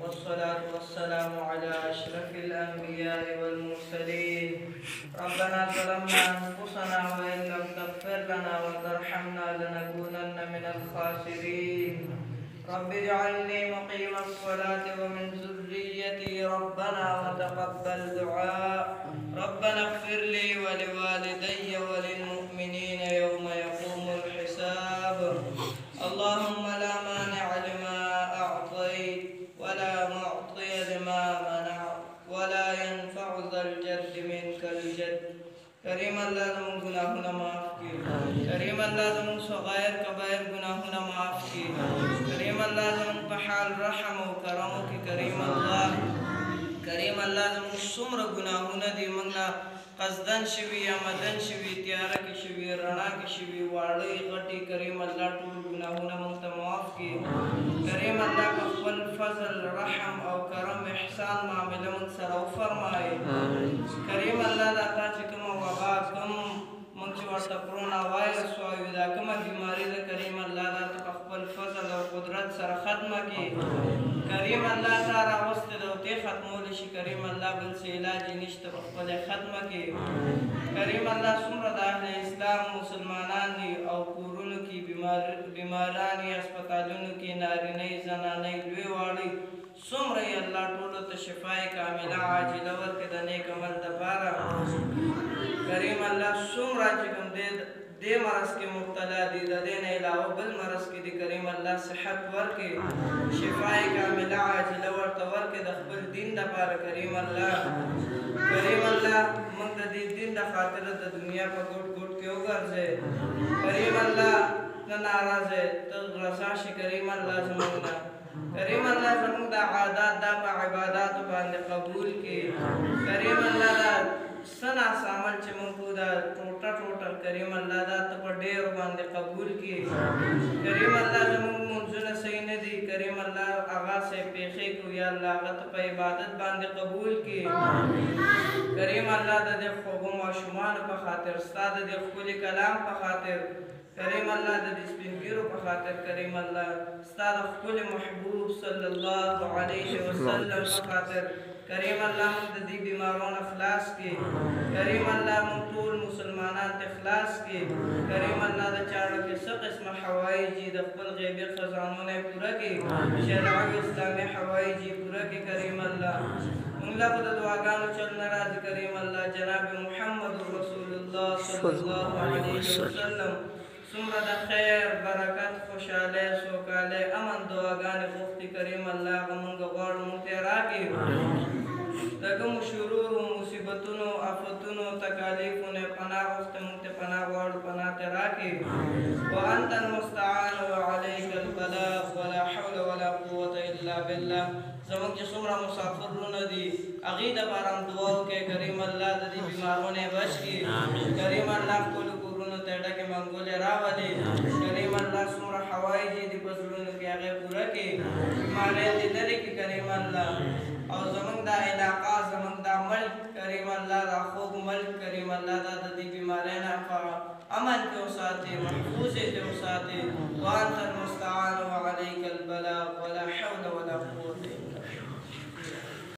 والصلاة والسلام على أشرف الأنبياء والمرسلين. ربنا ظلمنا أنفسنا وإن لم تغفر لنا وترحمنا لنكونن من الخاسرين. رب اجعلني مقيم الصلاة ومن ذريتي ربنا وتقبل دعاء. ربنا اغفر لي ولوالدي وللمؤمنين يوم يقوم الحساب. اللهم لا مانع لما أعطيت ولا معطي لما منعت ولا ينفع ذا الجد منك الجد. کریم اللہ زمون گناہونا معاف کی. کریم اللہ زمون صغائر کبائر گناہونا معاف کی. کریم اللہ زمون پحال رحم و کرم کی. کریم اللہ زمون سمر گناہونا دی منگنا قصدن شوی یا مدن شوی تیارہ کی شوی رنا کی شوی واڑی غٹی. کریم اللہ طول گناہونا منگتا معاف کی. کریم اللہ کا فل فضل رحم او کرم احسان معاملہ من سر او فرمائے. کریم اللہ دا تا چکم وبا کم منچ ورطا کرونا وائرس واوی دا کم بیماری دا کریم اللہ دا تا فل فضل او قدرت سر ختم کی. کریم اللہ تارا وسط دوتے ختمولشی. کریم اللہ بل سے علاجی نشت فل ختم کی. کریم اللہ سمرد اہل اسلام مسلمانان دی او کورون کی بیمارانی اسپتالون کی نارینی زنانی لوی واڑی سمری اللہ طولت شفائی کاملہ عاجلہ ورک دنیک عمل دپارا. کریم اللہ سمرا چکم دے مرض کے مبتلا دی دین علاوہ بل مرض کی دی. کریم اللہ صحت ورکی شفائی کاملہ عاجلہ ورک دخبر دین دپارا. کریم اللہ منگ دی دین دا خاطر دا دنیا پا گوٹ گوٹ کے اگرزے. کریم اللہ ناراض ہے تغرساش. کریم اللہ زمانہ کریم اللہ زمانہ دا عادات دا پا عبادات باندے قبول کی. کریم اللہ دا سنا سامل چے منکو دا ٹوٹا ٹوٹا کریم اللہ دا تپا دیر باندے قبول کی. کریم اللہ زمانہ منزل سینے دی. کریم اللہ آغا سے پیخے کو یا اللہ آغا تپا عبادت باندے قبول کی. کریم اللہ دا دے خوبم و شمان پا خاطر ستا دا دے خولی کلام پا خاطر. کریم اللہ دا دسپین گیرو پا خاطر. کریم اللہ ستا دا خولی محبوب صلی اللہ علیہ وسلم پا خاطر. کریم اللہ من دی بیمارون اخلاص کی. کریم اللہ من طول مسلمانان اخلاص کی. کریم اللہ دا چاڑا کی سق اسم حوائی جی دا قبل غیبی خزانوں نے پورا کی. شرعی اسلامی حوائی جی پورا کی. کریم اللہ منگلہ خود دعاگانو چل نراز. کریم اللہ جناب محمد رسول اللہ صلی اللہ علیہ وسلم سمرہ دا خیر برکت خوشالے سوکالے امن دعاگان غفتی. کریم اللہ غمانگا غوار منتیرا کی. تکم شرور و مصیبتونو آفتونو تکالیفون پناہ وقت منت پناہ غوار پناہ تیرا کی. وانت المستعان وعلیک البلاغ ولا حول ولا قوة الا باللہ. زمان کی سمرہ مسافر رونا دی عقید بارم دعاو کے. کریم اللہ دی بیمارونے بچ کی. کریم اللہ کلو کرونا تیڑا کے منگولے راولی. کریم اللہ سمرہ حوائی جی دی پسلون کے آگے پورا کی. مانے دی لری کی. کریم اللہ اور زمان دا علاقہ زمان دا ملک. کریم اللہ دا خوب ملک. کریم اللہ دا دی بیمارین آفا امن کے اساتے محفوظ کے اساتے. وانت